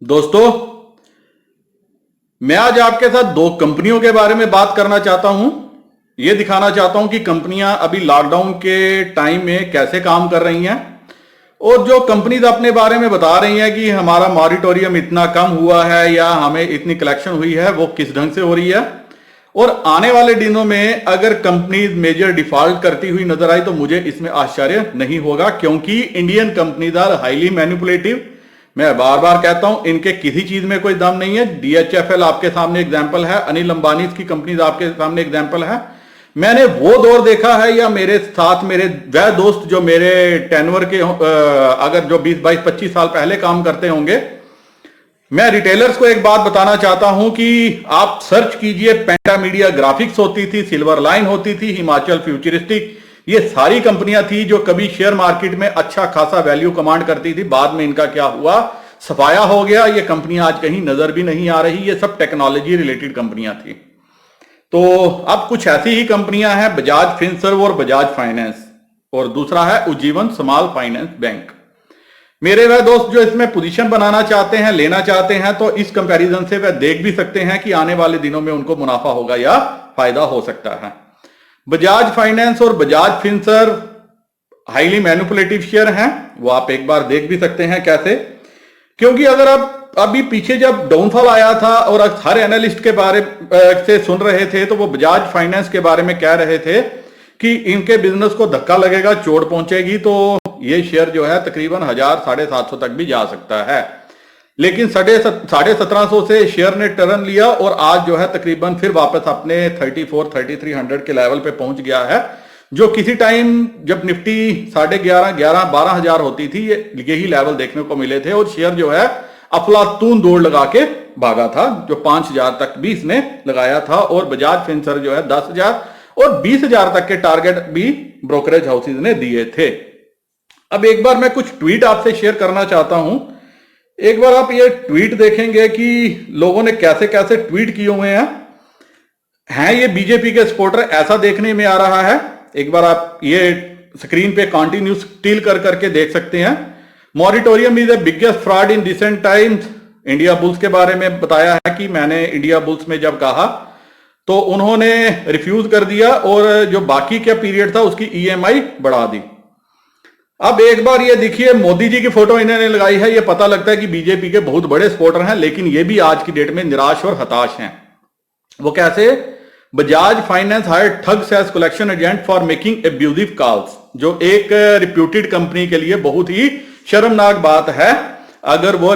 दोस्तों, मैं आज आपके साथ दो कंपनियों के बारे में बात करना चाहता हूं। यह दिखाना चाहता हूं कि कंपनियां अभी लॉकडाउन के टाइम में कैसे काम कर रही हैं और जो कंपनीज अपने बारे में बता रही हैं कि हमारा मॉरिटोरियम इतना कम हुआ है या हमें इतनी कलेक्शन हुई है, वो किस ढंग से हो रही है। और आने वाले दिनों में अगर कंपनीज मेजर डिफॉल्ट करती हुई नजर आई तो मुझे इसमें आश्चर्य नहीं होगा, क्योंकि Indian companies are highly manipulative. मैं बार बार कहता हूं, इनके किसी चीज में कोई दम नहीं है। डीएचएफएल आपके सामने एग्जांपल है, अनिल अंबानी की कंपनीज आपके सामने एग्जांपल है। मैंने वो दौर देखा है, या मेरे साथ मेरे वह दोस्त जो मेरे टेनवर के अगर जो 20, 22, 25 साल पहले काम करते होंगे। मैं रिटेलर्स को एक बात बताना चाहता हूं कि आप सर्च कीजिए, पेंटा मीडिया ग्राफिक्स होती थी, सिल्वर लाइन होती थी, हिमाचल फ्यूचरिस्टिक, ये सारी कंपनियां थी जो कभी शेयर मार्केट में अच्छा खासा वैल्यू कमांड करती थी। बाद में इनका क्या हुआ, सफाया हो गया। ये कंपनियां आज कहीं नजर भी नहीं आ रही। ये सब टेक्नोलॉजी रिलेटेड कंपनियां थी। तो अब कुछ ऐसी ही कंपनियां हैं, बजाज फिनसर्व और बजाज फाइनेंस, और दूसरा है उज्जीवन स्मॉल फाइनेंस बैंक। मेरे वह दोस्त जो इसमें पोजीशन बनाना चाहते हैं, लेना चाहते हैं, तो इस कंपैरिजन से वह देख भी सकते हैं कि आने वाले दिनों में उनको मुनाफा होगा या फायदा हो सकता है। बजाज फाइनेंस और Bajaj Finserv highly manipulative share हैं, वो आप एक बार देख भी सकते हैं कैसे। क्योंकि अगर आप अभी पीछे जब डाउनफॉल आया था और हर एनालिस्ट के बारे से सुन रहे थे, तो वो बजाज फाइनेंस के बारे में कह रहे थे कि इनके बिजनेस को धक्का लगेगा, चोट पहुंचेगी, तो ये शेयर जो है तकरीबन 1000-750 तक भी जा सकता है। लेकिन 1750 से शेयर ने टर्न लिया और आज जो है तकरीबन फिर वापस अपने 34-3300 के लेवल पे पहुंच गया है, जो किसी टाइम जब निफ्टी 11,500-12,000 होती थी, यही लेवल देखने को मिले थे। और शेयर जो है अफलातून दौड़ लगा के भागा था, जो 5000 तक भी इसने लगाया था। और बजाज फिनसर्व जो है 10,000 और 20,000 तक के टारगेट भी ब्रोकरेज हाउसेज ने दिए थे। अब एक बार मैं कुछ ट्वीट आपसे शेयर करना चाहता हूं। एक बार आप ये ट्वीट देखेंगे कि लोगों ने कैसे कैसे ट्वीट किए हुए हैं ये बीजेपी के सपोर्टर, ऐसा देखने में आ रहा है। एक बार आप ये स्क्रीन पे कंटिन्यूस टिल कर करके देख सकते हैं। Moratorium is the biggest fraud in recent times. India bulls के बारे में बताया है कि मैंने इंडिया बुल्स में जब कहा तो उन्होंने रिफ्यूज कर दिया और जो बाकी का पीरियड था उसकी ईएमआई बढ़ा दी। अब एक बार ये देखिए, मोदी जी की फोटो इन्होंने लगाई है। ये पता लगता है कि बीजेपी के बहुत बड़े सपोर्टर हैं, लेकिन ये भी आज की डेट में निराश और हताश हैं। वो कैसे? Bajaj finance hired thugs as collection agent for making abusive calls, जो एक रिप्यूटेड कंपनी के लिए बहुत ही शर्मनाक बात है। अगर वो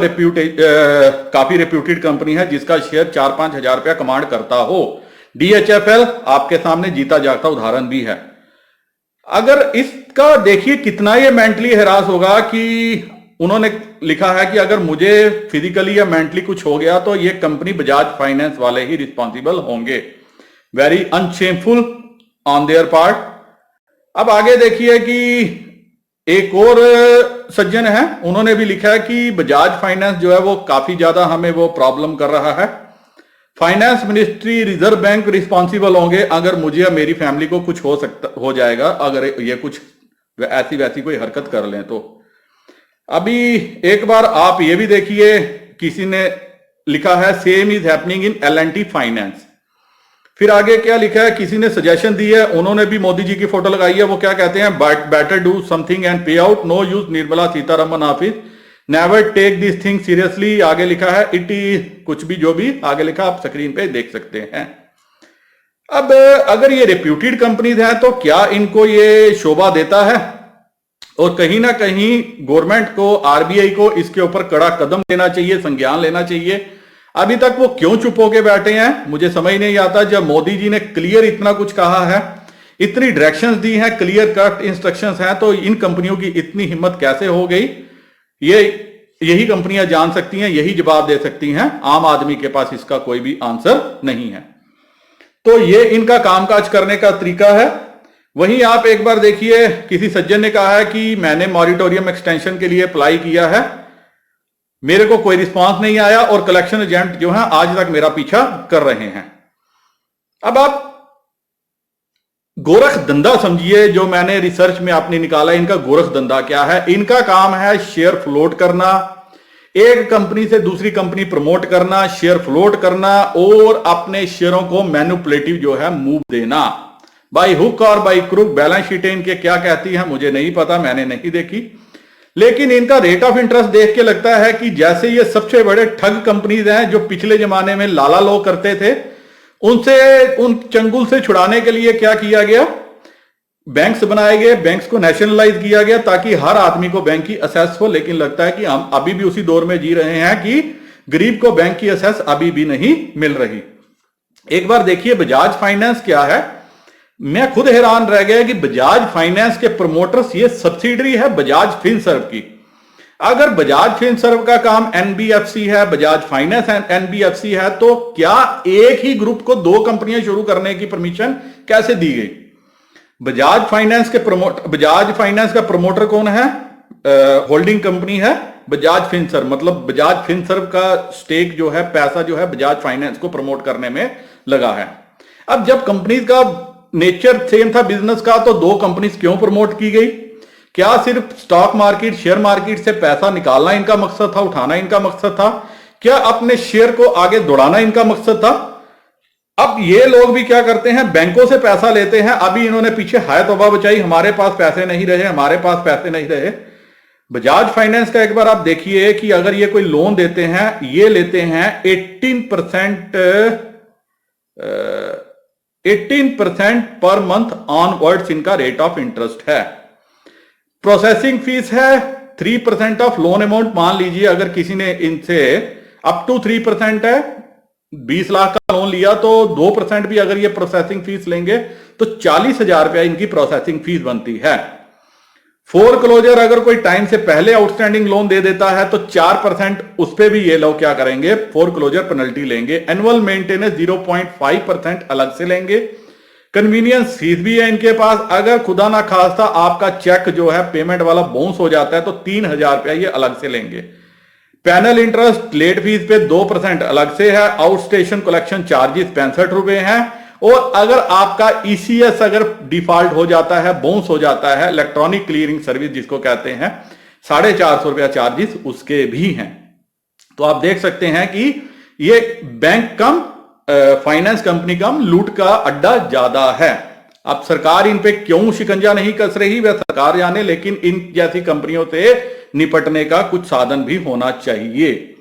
काफी रिप्यूटेड कंपनी है जिसका शेयर 4-5 हजार रुपया कमांड करता हो। डीएचएफएल आपके सामने जीता जागता उदाहरण भी है। अगर इसका देखिए कितना ये मेंटली हैरास होगा कि उन्होंने लिखा है कि अगर मुझे फिजिकली या मेंटली कुछ हो गया तो ये कंपनी बजाज फाइनेंस वाले ही रिस्पॉन्सिबल होंगे। Very unshameful on their part. अब आगे देखिए कि एक और सज्जन है, उन्होंने भी लिखा है कि बजाज फाइनेंस जो है वो काफी ज्यादा हमें वो प्रॉब्लम कर रहा है। Finance ministry, reserve bank responsible होंगे अगर मुझे या मेरी फैमिली को कुछ हो जाएगा, अगर ये कुछ ऐसी वैसी कोई हरकत कर लें तो। अभी एक बार आप ये भी देखिए, किसी ने लिखा है same is happening in L&T finance. फिर आगे क्या लिखा है, किसी ने सजेशन दी है, उन्होंने भी मोदी जी की फोटो लगाई है। वो क्या कहते हैं, better do something and pay out, no use Nirmala Sitaraman office, never take this thing seriously. आगे लिखा है इट इज कुछ भी, जो भी आगे लिखा आप स्क्रीन पे देख सकते हैं। अब अगर ये रेप्यूटेड कंपनीज हैं तो क्या इनको ये शोभा देता है? और कहीं ना कहीं गवर्नमेंट को, आरबीआई को इसके ऊपर कड़ा कदम लेना चाहिए, संज्ञान लेना चाहिए। अभी तक वो क्यों चुप होके बैठे हैं, मुझे समझ नहीं आता। जब मोदी जी ने क्लियर इतना कुछ कहा है, इतनी डायरेक्शंस दी हैं, क्लियर कट इंस्ट्रक्शंस हैं, तो इन कंपनियों की इतनी हिम्मत कैसे हो गई? यही कंपनियां जान सकती हैं, यही जवाब दे सकती हैं। आम आदमी के पास इसका कोई भी आंसर नहीं है। तो ये इनका कामकाज करने का तरीका है। वहीं आप एक बार देखिए, किसी सज्जन ने कहा है कि मैंने मॉरिटोरियम एक्सटेंशन के लिए अप्लाई किया है, मेरे को कोई रिस्पांस नहीं आया और कलेक्शन एजेंट जो है आज तक मेरा पीछा कर रहे हैं। अब आप गोरख धंधा समझिए, जो मैंने रिसर्च में आपने निकाला, इनका गोरख धंधा क्या है? इनका काम है शेयर फ्लोट करना, एक कंपनी से दूसरी कंपनी प्रमोट करना, शेयर फ्लोट करना और अपने शेयरों को मैनिपुलेटिव जो है मूव देना, बाई हुक और बाई क्रुक। बैलेंस शीटें इनके क्या कहती हैं मुझे नहीं पता, मैंने नहीं देखी, लेकिन इनका रेट ऑफ इंटरेस्ट देख के लगता है कि जैसे ये सबसे बड़े ठग कंपनीज हैं जो पिछले जमाने में लाला लो करते थे, उनसे उन चंगुल से छुड़ाने के लिए क्या किया गया, बैंक्स बनाए गए, बैंक्स को नेशनलाइज किया गया ताकि हर आदमी को बैंक की असेस हो। लेकिन लगता है कि हम अभी भी उसी दौर में जी रहे हैं कि गरीब को बैंक की असेस अभी भी नहीं मिल रही। एक बार देखिए बजाज फाइनेंस क्या है, मैं खुद हैरान रह गया कि बजाज फाइनेंस के प्रोमोटर्स, ये सब्सिडरी है बजाज फिनसर्व की। अगर बजाज फिनसर्व का काम एनबीएफसी है, बजाज फाइनेंस एनबीएफसी है, तो क्या एक ही ग्रुप को दो कंपनियां शुरू करने की परमिशन कैसे दी गई? बजाज फाइनेंस का प्रमोटर कौन है? होल्डिंग कंपनी है बजाज फिनसर्व, मतलब बजाज फिनसर्व का स्टेक जो है, पैसा जो है बजाज फाइनेंस को प्रमोट करने में लगा है। अब जब कंपनीज का नेचर सेम था बिजनेस का, तो दो कंपनीज क्यों प्रमोट की गई? क्या सिर्फ स्टॉक मार्केट, शेयर मार्केट से पैसा निकालना इनका मकसद था, उठाना इनका मकसद था? क्या अपने शेयर को आगे दौड़ाना इनका मकसद था? अब ये लोग भी क्या करते हैं, बैंकों से पैसा लेते हैं। अभी इन्होंने पीछे हाय तौबा बचाई, हमारे पास पैसे नहीं रहे, हमारे पास पैसे नहीं रहे। बजाज फाइनेंस का एक बार आप देखिए कि अगर ये कोई लोन देते हैं, ये लेते हैं 18% पर मंथ ऑनवर्ड्स इनका रेट ऑफ इंटरेस्ट है। प्रोसेसिंग फीस है 3% ऑफ लोन अमाउंट। मान लीजिए अगर किसी ने इनसे अप टू 3% है, 20 लाख का लोन लिया, तो 2% भी अगर ये प्रोसेसिंग फीस लेंगे तो 40,000 रुपया इनकी प्रोसेसिंग फीस बनती है। फोर क्लोजर अगर कोई टाइम से पहले आउटस्टैंडिंग लोन दे देता है तो 4% उस पर भी ये लोग क्या करेंगे, फोर क्लोजर पेनल्टी लेंगे। एनुअल मेंटेनेंस 0.5% अलग से लेंगे। कन्वीनियंस फीस भी है इनके पास। अगर खुदा ना खास्ता आपका चेक जो है पेमेंट वाला बाउंस हो जाता है तो 3,000 रुपया ये अलग से लेंगे। पैनल इंटरेस्ट लेट फीस पे 2% अलग से है। आउट स्टेशन कलेक्शन चार्जेस 65 रुपए हैं। और अगर आपका ईसीएस अगर डिफॉल्ट हो जाता है, बाउंस हो जाता है, इलेक्ट्रॉनिक क्लियरिंग सर्विस जिसको कहते हैं, 450 रुपया चार्जेस उसके भी हैं। तो आप देख सकते हैं कि ये बैंक कम, फाइनेंस कंपनी कम, लूट का अड्डा ज्यादा है। अब सरकार इन पे क्यों शिकंजा नहीं कस रही वह सरकार जाने, लेकिन इन जैसी कंपनियों से निपटने का कुछ साधन भी होना चाहिए।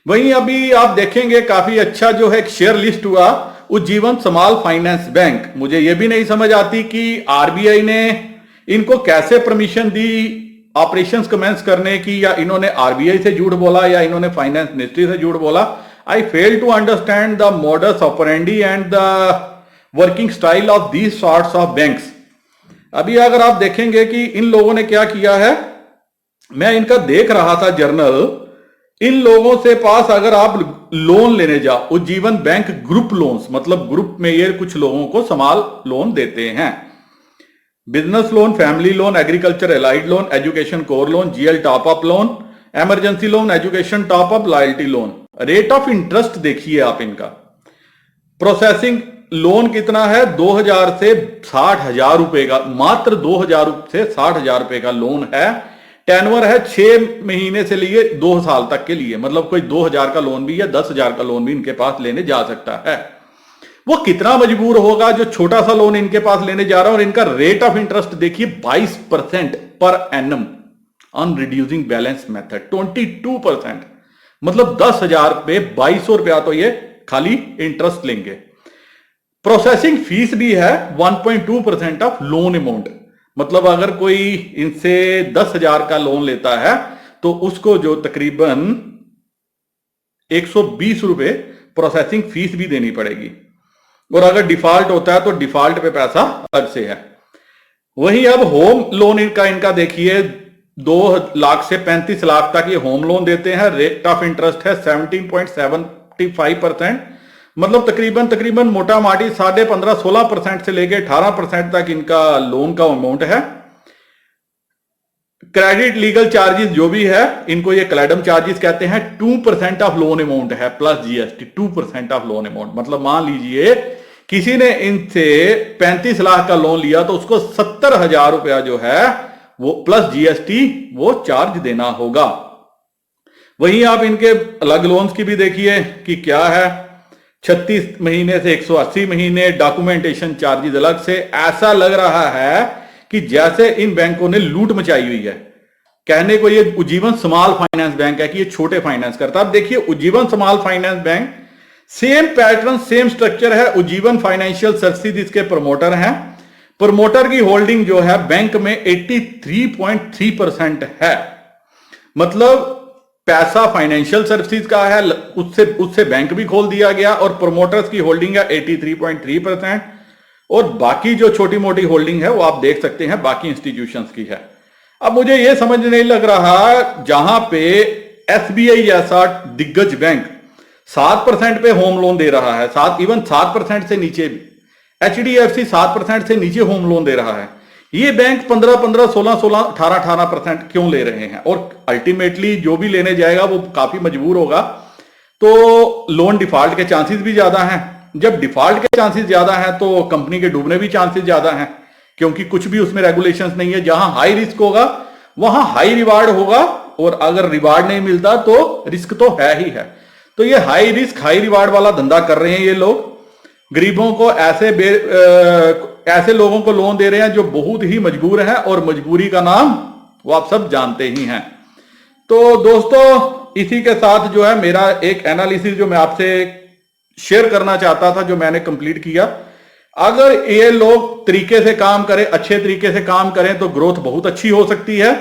वहीं अभी आप देखेंगे काफी अच्छा जो है एक शेयर लिस्ट हुआ उज्जीवन स्मॉल फाइनेंस बैंक। मुझे यह भी नहीं समझ आती कि आरबीआई ने इनको कैसे परमिशन दी ऑपरेशंस कमेंस करने की, या इन्होंने आरबीआई से झूठ बोला या इन्होंने फाइनेंस मिनिस्ट्री से झूठ बोला। I fail to understand the modus operandi and the working style of these sorts of banks. अभी अगर आप देखेंगे कि इन लोगों ने क्या किया है, मैं इनका देख रहा था जर्नल, इन लोगों से पास अगर आप लोन लेने जाओ, उज्जीवन बैंक ग्रुप लोन्स, मतलब ग्रुप में ये कुछ लोगों को स्मॉल लोन देते हैं। Business loan, family loan, agriculture allied loan, education corps loan, GL top up loan, emergency loan, education top up, loyalty loan. Rate of interest देखिए आप इनका। प्रोसेसिंग लोन कितना है, 2000 से 60,000 रुपए का, मात्र 2000 से 60,000 रुपए का लोन है। टेनवर है 6 महीने से लिए 2 साल तक के लिए, मतलब कोई 2000 का लोन भी या 10,000 का लोन भी इनके पास लेने जा सकता है। वो कितना मजबूर होगा जो छोटा सा लोन इनके पास लेने जा रहा है। और इनका रेट ऑफ इंटरेस्ट देखिए 22% per annum on reducing balance method, 22%, मतलब 10,000 पे 2200 रुपया तो ये खाली इंटरेस्ट लेंगे। प्रोसेसिंग फीस भी है 1.2% ऑफ लोन अमाउंट, मतलब अगर कोई इनसे 10,000 का लोन लेता है तो उसको जो तकरीबन 120 रुपए प्रोसेसिंग फीस भी देनी पड़ेगी। और अगर डिफॉल्ट होता है तो डिफॉल्ट पे पैसा अलग से है। वहीं अब होम लोन इनका देखिए 2 लाख से 35 लाख तक ये होम लोन देते हैं। रेट ऑफ इंटरेस्ट है 17.75%, मतलब तकरीबन मोटा माटी 15.5-16% से लेके 18% तक इनका लोन का अमाउंट है। क्रेडिट लीगल चार्जेस जो भी है इनको ये क्लेडम चार्जेस कहते हैं। 2% ऑफ लोन अमाउंट है plus GST, 2% of loan amount, मतलब मान लीजिए किसी ने इनसे 35 लाख का लोन लिया तो उसको 70,000 रुपया जो है वो प्लस जीएसटी वो चार्ज देना होगा। वहीं आप इनके अलग लोन्स की भी देखिए कि क्या है, 36 महीने से 180 महीने, डॉक्यूमेंटेशन चार्जेस अलग से। ऐसा लग रहा है कि जैसे इन बैंकों ने लूट मचाई हुई है। कहने को ये उज्जीवन स्मॉल फाइनेंस बैंक है कि ये छोटे फाइनेंस करता है। अब देखिए Ujjivan small finance bank, same pattern same structure है। उज्जीवन फाइनेंशियल सर्विसेज इसके प्रमोटर हैं। प्रमोटर की होल्डिंग जो है बैंक में 83.3% है। मतलब पैसा फाइनेंशियल सर्विसेज का है, उससे बैंक भी खोल दिया गया और प्रमोटर्स की होल्डिंग है 83.3%। और बाकी जो छोटी मोटी होल्डिंग है वो आप देख सकते हैं बाकी इंस्टीट्यूशंस की है। अब मुझे यह समझ नहीं लग रहा, जहां पे एसबीआई जैसा दिग्गज बैंक 7% पे होम लोन दे रहा है, 7% से नीचे भी, एचडीएफसी 7% से नीचे होम लोन दे रहा है, ये बैंक 15, 16, 18% क्यों ले रहे हैं? और अल्टीमेटली जो भी लेने जाएगा वो काफी मजबूर होगा, तो लोन डिफॉल्ट के चांसेस भी ज्यादा हैं। जब डिफॉल्ट के चांसेस ज्यादा हैं तो कंपनी के डूबने भी चांसेस ज्यादा हैं, क्योंकि कुछ भी उसमें रेगुलेशंस नहीं है। जहां हाई रिस्क होगा वहां हाई रिवार्ड होगा, और अगर रिवार्ड नहीं मिलता तो रिस्क तो है ही है। तो ये हाई रिस्क हाई रिवार्ड वाला धंधा कर रहे हैं ये लोग। गरीबों को ऐसे लोगों को लोन दे रहे हैं जो बहुत ही मजबूर हैं, और मजबूरी का नाम वो आप सब जानते ही हैं। तो दोस्तों इसी के साथ जो है मेरा एक एनालिसिस जो मैं आपसे शेयर करना चाहता था, जो मैंने कंप्लीट किया। अगर ये लोग तरीके से काम करें, अच्छे तरीके से काम करें, तो ग्रोथ बहुत अच्छी हो सकती है।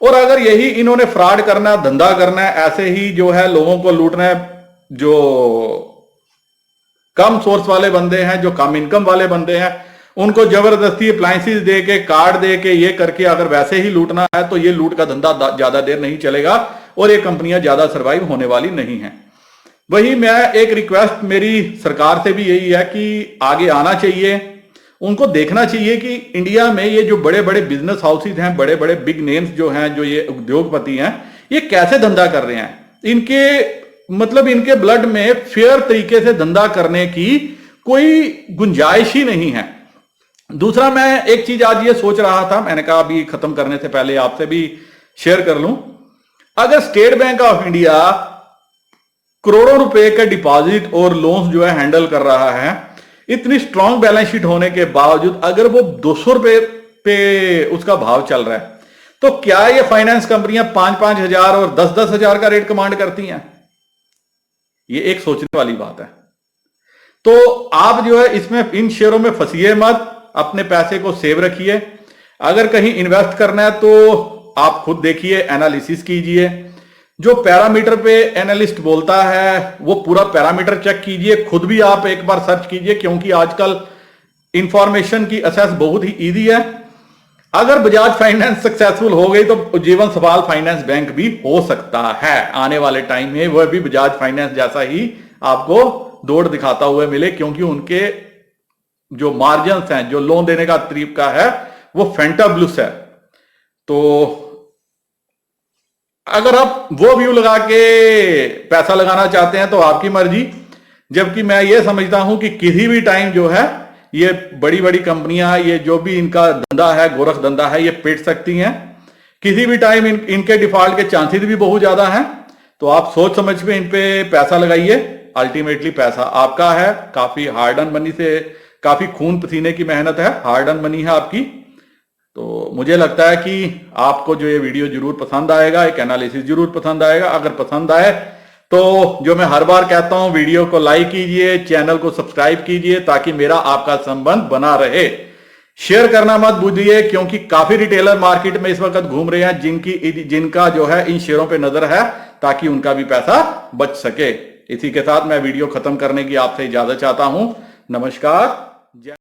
और अगर यही इन्होंने फ्रॉड करना है, धंधा करना है, ऐसे ही जो है लोगों को लूटना है, जो कम सोर्स वाले बंदे हैं, जो कम इनकम वाले बंदे हैं, उनको जबरदस्ती अप्लायंसेस दे के, कार्ड दे के, ये करके अगर वैसे ही लूटना है तो ये लूट का धंधा ज्यादा देर नहीं चलेगा और ये कंपनियां ज्यादा सर्वाइव होने वाली नहीं हैं। वही मैं एक रिक्वेस्ट मेरी सरकार से भी यही है कि आगे आना चाहिए, उनको देखना चाहिए कि इंडिया में ये जो बड़े बड़े बिजनेस हाउसेज हैं, बड़े बड़े बिग नेम्स जो हैं, जो ये उद्योगपति हैं, ये कैसे धंधा कर रहे हैं। इनके ब्लड में फेयर तरीके से धंधा करने की कोई गुंजाइश ही नहीं है। दूसरा, मैं एक चीज आज ये सोच रहा था, मैंने कहा अभी खत्म करने से पहले आपसे भी शेयर कर लूं। अगर स्टेट बैंक ऑफ इंडिया करोड़ों रुपए के डिपॉजिट और लोन्स जो है हैंडल कर रहा है, इतनी स्ट्रांग बैलेंस शीट होने के बावजूद अगर वो 200 रुपए पे उसका भाव चल रहा है, तो क्या ये फाइनेंस कंपनियां 5-5 हजार और 10-10 हजार का रेट कमांड करती हैं? ये एक सोचने वाली बात है। तो आप जो है इसमें इन शेयरों में फंसिए मत, अपने पैसे को सेव रखिए। अगर कहीं इन्वेस्ट करना है तो आप खुद देखिए, एनालिसिस कीजिए। जो पैरामीटर पे एनालिस्ट बोलता है वो पूरा पैरामीटर चेक कीजिए, खुद भी आप एक बार सर्च कीजिए, क्योंकि आजकल इंफॉर्मेशन की एक्सेस बहुत ही इजी है। अगर बजाज फाइनेंस सक्सेसफुल हो गई तो उज्जीवन स्मॉल फाइनेंस बैंक भी हो सकता है आने वाले टाइम में, वह भी बजाज फाइनेंस जैसा ही आपको दौड़ दिखाता हुआ मिले, क्योंकि उनके जो मार्जिन्स हैं, जो लोन देने का तरीका है, वो फैंटाब्लुस है। तो अगर आप वो व्यू लगा के पैसा लगाना चाहते हैं तो आपकी मर्जी, जबकि मैं ये समझता हूं कि किसी भी टाइम जो है ये बड़ी बड़ी कंपनियां, ये जो भी इनका धंधा है, गोरख धंधा है, ये पिट सकती हैं। किसी भी टाइम इनके डिफॉल्ट के चांसेस भी बहुत ज्यादा हैं। तो आप सोच समझ के इन पे पैसा लगाइए। अल्टीमेटली पैसा आपका है, काफी हार्ड अर्न मनी से, काफी खून पसीने की मेहनत है, हार्ड अर्न मनी है आपकी। तो मुझे लगता है कि आपको जो ये वीडियो जरूर पसंद आएगा, एक एनालिसिस जरूर पसंद आएगा। अगर पसंद आए तो जो मैं हर बार कहता हूं, वीडियो को लाइक कीजिए, चैनल को सब्सक्राइब कीजिए, ताकि मेरा आपका संबंध बना रहे। शेयर करना मत भूलिए, क्योंकि काफी रिटेलर मार्केट में इस वक्त घूम रहे हैं जिनका जो है इन शेयरों पे नजर है, ताकि उनका भी पैसा बच सके। इसी के साथ मैं वीडियो खत्म करने की आपसे इजाजत चाहता हूं। नमस्कार।